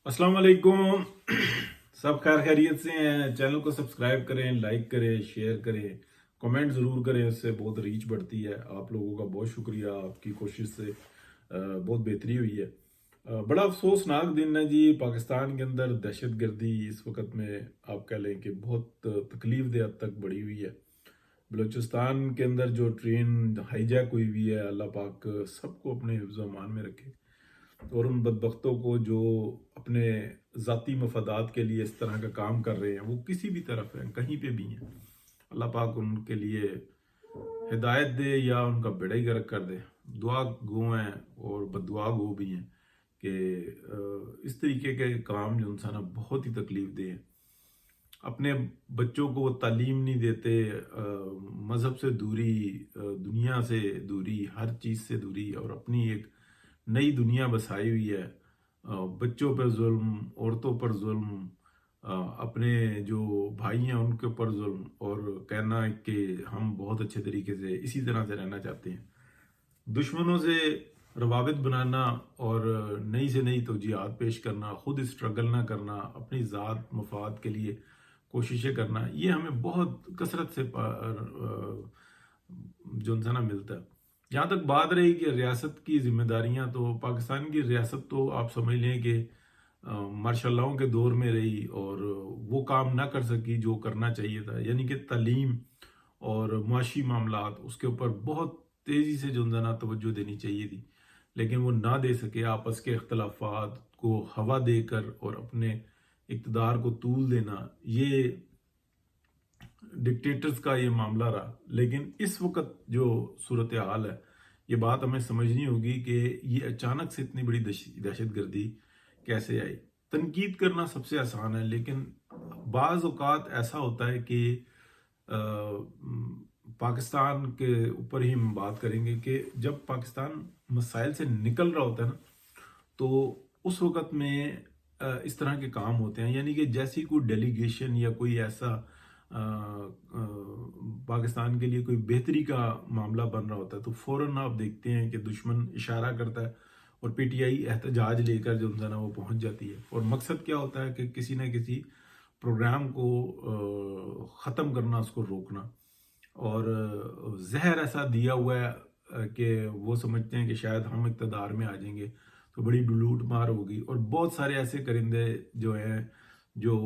अस्सलाम वालेकुम। सब खैर खैरियत से हैं। चैनल को सब्सक्राइब करें, लाइक करें, शेयर करें, कमेंट ज़रूर करें, उससे बहुत रीच बढ़ती है। आप लोगों का बहुत शुक्रिया, आपकी कोशिश से बहुत बेहतरी हुई है। बड़ा अफसोसनाक दिन है जी। पाकिस्तान के अंदर दहशत गर्दी इस वक्त में आप कह लें कि बहुत तकलीफ दह हद तक बढ़ी हुई है। बलूचिस्तान के अंदर जो ट्रेन हाईजैक हुई हुई है, अल्लाह पाक सबको अपने हिफ्ज़ व अमान में रखे। और उन बदबख्तों को जो अपने ज़ाती मफादात के लिए इस तरह का काम कर रहे हैं, वो किसी भी तरफ हैं, कहीं पे भी हैं, अल्लाह पाक उनके लिए हिदायत दे या उनका बेड़ा ही गर्क कर दे। दुआ गो हैं और बददुआ गो भी हैं कि इस तरीके के काम जो इंसान बहुत ही तकलीफ दे हैं। अपने बच्चों को वो तालीम नहीं देते, मज़हब से दूरी, दुनिया से दूरी, हर चीज़ से दूरी, और अपनी एक नई दुनिया बसाई हुई है। बच्चों पर जुल्म, औरतों पर जुल्म, अपने जो भाई हैं उनके ऊपर जुल्म, और कहना है कि हम बहुत अच्छे तरीके से इसी तरह से रहना चाहते हैं। दुश्मनों से रवाबित बनाना और नई से नई तौजीहात पेश करना, खुद स्ट्रगल ना करना, अपनी ज़ात मफाद के लिए कोशिशें करना, ये हमें बहुत कसरत से जो इंसान मिलता है। जहाँ तक बात रही कि रियासत की जिम्मेदारियाँ, तो पाकिस्तान की रियासत तो आप समझ लें कि मार्शल्लाओं के दौर में रही और वो काम ना कर सकी जो करना चाहिए था, यानी कि तालीम और मुआशी मामलात, उसके ऊपर बहुत तेज़ी से जो ना तवज्जो देनी चाहिए थी, लेकिन वो ना दे सके। आपस के अख्तलाफात को हवा देकर और अपने इक़्तिदार को तूल देना, ये डिक्टेटर्स का ये मामला रहा। लेकिन इस वक्त जो सूरत हाल है, ये बात हमें समझनी होगी कि ये अचानक से इतनी बड़ी दहशत गर्दी कैसे आई। तनकीद करना सबसे आसान है, लेकिन बाज़ औक़ात ऐसा होता है कि पाकिस्तान के ऊपर ही हम बात करेंगे कि जब पाकिस्तान मसाइल से निकल रहा होता है ना, तो उस वक़्त में इस तरह के काम होते हैं। यानी कि जैसी कोई डेलीगेशन या कोई ऐसा पाकिस्तान के लिए कोई बेहतरी का मामला बन रहा होता है, तो फ़ौरन आप देखते हैं कि दुश्मन इशारा करता है और पीटीआई एहतजाज लेकर जो है ना वो पहुंच जाती है। और मकसद क्या होता है कि किसी न किसी प्रोग्राम को ख़त्म करना, उसको रोकना। और जहर ऐसा दिया हुआ है कि वो समझते हैं कि शायद हम इक़्तिदार में आ जाएंगे तो बड़ी लूट मार होगी। और बहुत सारे ऐसे परिंदे जो हैं, जो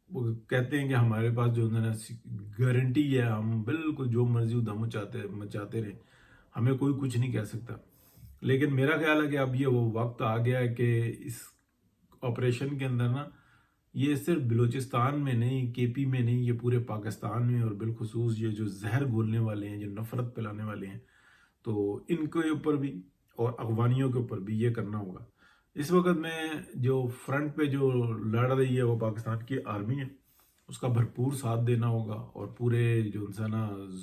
वो कहते हैं कि हमारे पास जो है ना गारंटी है, हम बिल्कुल जो मर्जी उधम मचाते रहें, हमें कोई कुछ नहीं कह सकता। लेकिन मेरा ख्याल है कि अब ये वो वक्त आ गया है कि इस ऑपरेशन के अंदर ना, ये सिर्फ बलूचिस्तान में नहीं, केपी में नहीं, ये पूरे पाकिस्तान में, और बिलखुसूस ये जो जहर घोलने वाले हैं, जो नफरत फैलाने वाले हैं, तो इनके ऊपर भी और अफगानियों के ऊपर भी ये करना होगा। इस वक्त में जो फ्रंट पे जो लड़ रही है वो पाकिस्तान की आर्मी है, उसका भरपूर साथ देना होगा और पूरे जो इंसान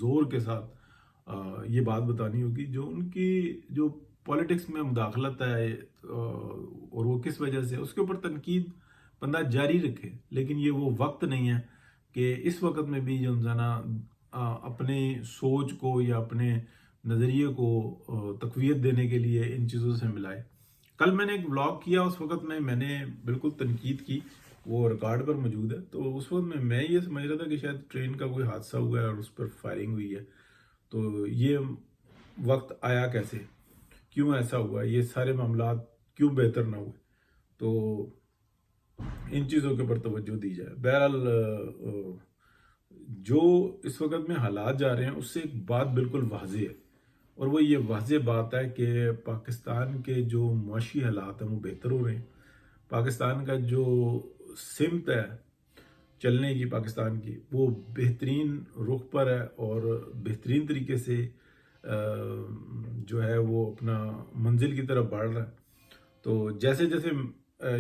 जोर के साथ ये बात बतानी होगी जो उनकी जो पॉलिटिक्स में मुदाखलत है, और वो किस वजह से, उसके ऊपर तनकीद बंदा जारी रखे। लेकिन ये वो वक्त नहीं है कि इस वक्त में भी जो इंसान अपने सोच को या अपने नज़रिए को तकवीत देने के लिए इन चीज़ों से मिलाए। कल मैंने एक व्लॉग किया, उस वक्त में मैंने बिल्कुल तनकीद की, वो रिकॉर्ड पर मौजूद है। तो उस वक्त में मैं ये समझ रहा था कि शायद ट्रेन का कोई हादसा हुआ है और उस पर फायरिंग हुई है। तो ये वक्त आया कैसे, क्यों ऐसा हुआ, ये सारे मामला क्यों बेहतर ना हुए, तो इन चीज़ों के ऊपर तवज्जो दी जाए। बहरहाल जो इस वक्त में हालात जा रहे हैं, उससे एक बात बिल्कुल वाज़ेह है, और वो ये वाज़ेह बात है कि पाकिस्तान के जो मुआशी हालात हैं वो बेहतर हो रहे हैं। पाकिस्तान का जो सिमत है चलने की पाकिस्तान की, वो बेहतरीन रुख पर है और बेहतरीन तरीके से जो है वो अपना मंजिल की तरफ बढ़ रहा है। तो जैसे जैसे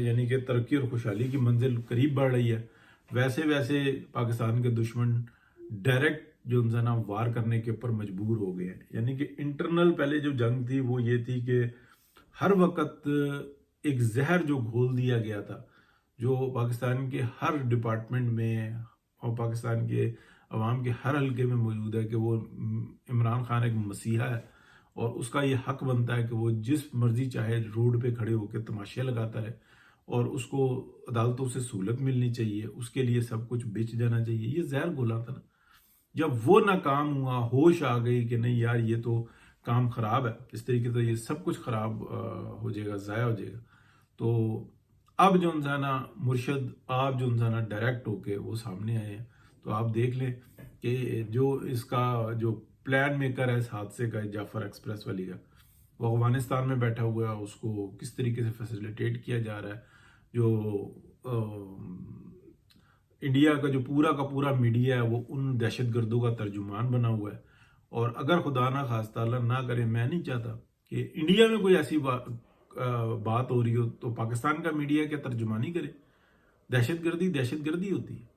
यानी कि तरक्की और खुशहाली की मंजिल करीब बढ़ रही है, वैसे वैसे पाकिस्तान के दुश्मन डायरेक्ट जो है ना वार करने के ऊपर मजबूर हो गए हैं। यानी कि इंटरनल पहले जो जंग थी वो ये थी कि हर वक्त एक जहर जो घोल दिया गया था, जो पाकिस्तान के हर डिपार्टमेंट में और पाकिस्तान के अवाम के हर हल्के में मौजूद है, कि वो इमरान खान एक मसीहा है اور اس کا یہ حق بنتا ہے کہ وہ جس مرضی چاہے روڈ پہ کھڑے ہو کے تماشے لگاتا رہے، اور اس کو عدالتوں سے سہولت ملنی چاہیے، اس کے لیے سب کچھ بیچ جانا چاہیے۔ یہ زہر گھولا تھا نا، جب وہ ناکام ہوا، ہوش آ گئی کہ نہیں یار یہ تو کام خراب ہے، اس طریقے سے یہ سب کچھ خراب ہو جائے گا، ضائع ہو جائے گا۔ تو اب جو انسانہ مرشد آپ جو انسانہ ڈائریکٹ ہو کے وہ سامنے آئے ہیں، تو آپ دیکھ لیں کہ جو اس کا جو پلان میکر ہے اس حادثے کا، جعفر ایکسپریس والی کا، وہ افغانستان میں بیٹھا ہوا ہے، اس کو کس طریقے سے فیسیلیٹیٹ کیا جا رہا ہے۔ جو انڈیا کا جو پورا میڈیا ہے وہ ان دہشت گردوں کا ترجمان بنا ہوا ہے۔ اور اگر خدا نہ خواستہ اللہ نہ کرے، میں نہیں چاہتا کہ انڈیا میں کوئی ایسی بات ہو رہی ہو تو پاکستان کا میڈیا کیا ترجمانی کرے؟ دہشت گردی ہوتی ہے،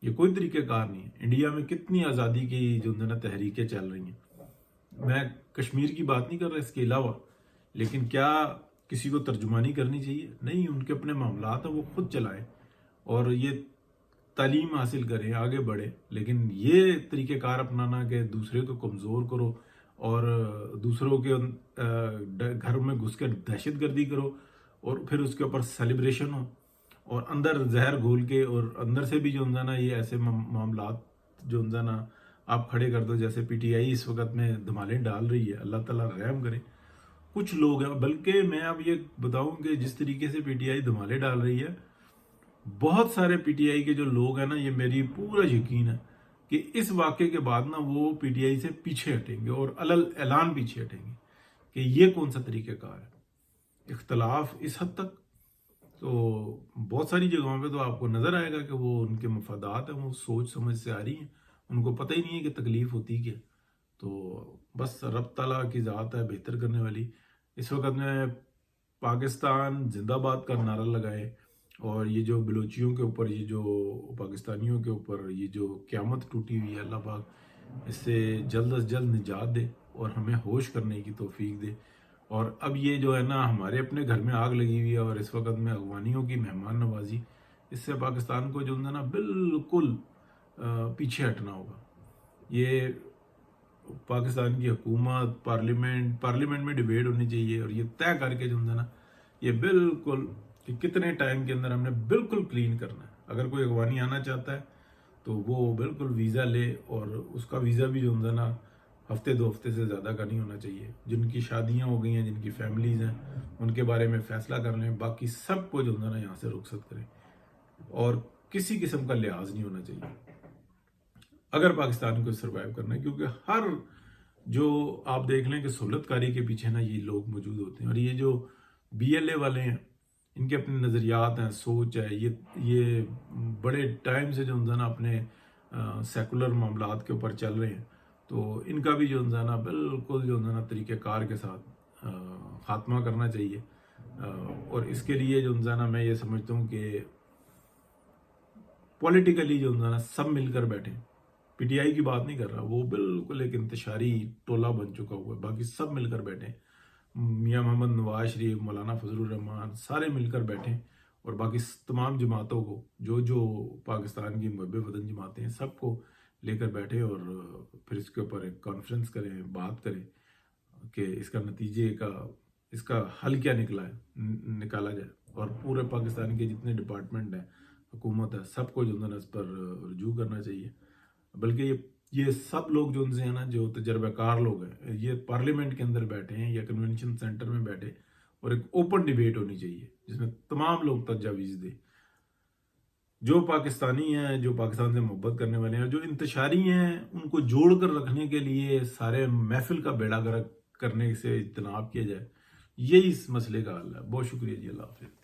یہ کوئی طریقہ کار نہیں ہے۔ انڈیا میں کتنی آزادی کی جو تحریکیں چل رہی ہیں، میں کشمیر کی بات نہیں کر رہا اس کے علاوہ، لیکن کیا کسی کو ترجمانی کرنی چاہیے؟ نہیں، ان کے اپنے معاملات ہیں، وہ خود چلائیں اور یہ تعلیم حاصل کریں، آگے بڑھیں۔ لیکن یہ طریقہ کار اپنانا کہ دوسرے کو کمزور کرو اور دوسروں کے گھر میں گھس کے دہشت گردی کرو اور پھر اس کے اوپر سیلیبریشن ہو اور اندر زہر گھول کے، اور اندر سے بھی جو نا یہ ایسے معاملات جو نا آپ کھڑے کر دو، جیسے پی ٹی آئی اس وقت میں دھمالیں ڈال رہی ہے، اللہ تعالیٰ رحم کرے۔ کچھ لوگ ہیں، بلکہ میں اب یہ بتاؤں کہ جس طریقے سے پی ٹی آئی دھمالے ڈال رہی ہے، بہت سارے پی ٹی آئی کے جو لوگ ہیں نا، یہ میری پورا یقین ہے کہ اس واقعے کے بعد نا وہ پی ٹی آئی سے پیچھے ہٹیں گے اور علل اعلان پیچھے ہٹیں گے کہ یہ کون سا طریقہ کار ہے۔ اختلاف اس حد تک تو بہت ساری جگہوں پہ تو آپ کو نظر آئے گا کہ وہ ان کے مفادات ہیں، وہ سوچ سمجھ سے آ رہی ہیں، ان کو پتہ ہی نہیں ہے کہ تکلیف ہوتی کیا۔ تو بس رب تعالیٰ کی ذات ہے بہتر کرنے والی۔ اس وقت میں پاکستان زندہ باد کا نعرہ لگائے، اور یہ جو بلوچیوں کے اوپر، یہ جو پاکستانیوں کے اوپر یہ جو قیامت ٹوٹی ہوئی ہے، اللہ پاک اس سے جلد از جلد نجات دے اور ہمیں ہوش کرنے کی توفیق دے۔ اور اب یہ جو ہے نا ہمارے اپنے گھر میں آگ لگی ہوئی ہے، اور اس وقت میں افغانیوں کی مہمان نوازی، اس سے پاکستان کو جو ہے نا بالکل پیچھے ہٹنا ہوگا۔ یہ پاکستان کی حکومت، پارلیمنٹ میں ڈیبیٹ ہونی چاہیے، اور یہ طے کر کے جو ہے نا یہ بالکل کہ کتنے ٹائم کے اندر ہم نے بالکل کلین کرنا ہے۔ اگر کوئی افغانی آنا چاہتا ہے تو وہ بالکل ویزا لے، اور اس کا ویزا بھی جو ہے نا ہفتے 2 ہفتے سے زیادہ کا نہیں ہونا چاہیے۔ جن کی شادیاں ہو گئی ہیں، جن کی فیملیز ہیں، ان کے بارے میں فیصلہ کر لیں، باقی سب کو جو ہے نا یہاں سے رخصت کریں، اور کسی قسم کا لحاظ نہیں ہونا چاہیے اگر پاکستان کو سروائیو کرنا ہے۔ کیونکہ ہر جو آپ دیکھ لیں کہ سہولت کاری کے پیچھے نا یہ لوگ موجود ہوتے ہیں، اور یہ جو بی ایل اے والے ہیں، ان کے اپنے نظریات ہیں، سوچ ہے، یہ بڑے ٹائم سے جو ہے نا اپنے سیکولر معاملات کے اوپر چل رہے ہیں۔ تو ان کا بھی جو ہے نا بالکل جو ہے نا طریقہ کار کے ساتھ خاتمہ کرنا چاہیے۔ اور اس کے لیے جو ہے نا میں یہ سمجھتا ہوں کہ پولیٹیکلی جو ہے نا سب مل کر بیٹھیں۔ پی ٹی آئی کی بات نہیں کر رہا، وہ بالکل ایک انتشاری ٹولہ بن چکا ہوا ہے، باقی سب مل کر بیٹھیں، میاں محمد نواز شریف، مولانا فضل الرحمان، سارے مل کر بیٹھیں، اور باقی تمام جماعتوں کو جو پاکستان کی محب وطن جماعتیں ہیں سب کو لے کر بیٹھے، اور پھر اس کے اوپر ایک کانفرنس کریں، بات کریں کہ اس کا نتیجے کا، اس کا حل کیا نکالا جائے، اور پورے پاکستان کے جتنے ڈپارٹمنٹ ہیں، حکومت ہے، سب کو جو ہے نا اس پر رجوع کرنا چاہیے۔ بلکہ یہ سب لوگ جو ان سے ہیں نا، جو تجربہ کار لوگ ہیں، یہ پارلیمنٹ کے اندر بیٹھے ہیں یا کنونشن سینٹر میں بیٹھے، اور ایک اوپن ڈیبیٹ ہونی چاہیے جس میں تمام لوگ تجاویز دیں، جو پاکستانی ہیں، جو پاکستان سے محبت کرنے والے ہیں، جو انتشاری ہیں، ان کو جوڑ کر رکھنے کے لیے سارے محفل کا بیڑا گرک کرنے سے اجتناب کیا جائے۔ یہی اس مسئلے کا حل ہے۔ بہت شکریہ جی، اللہ حافظ۔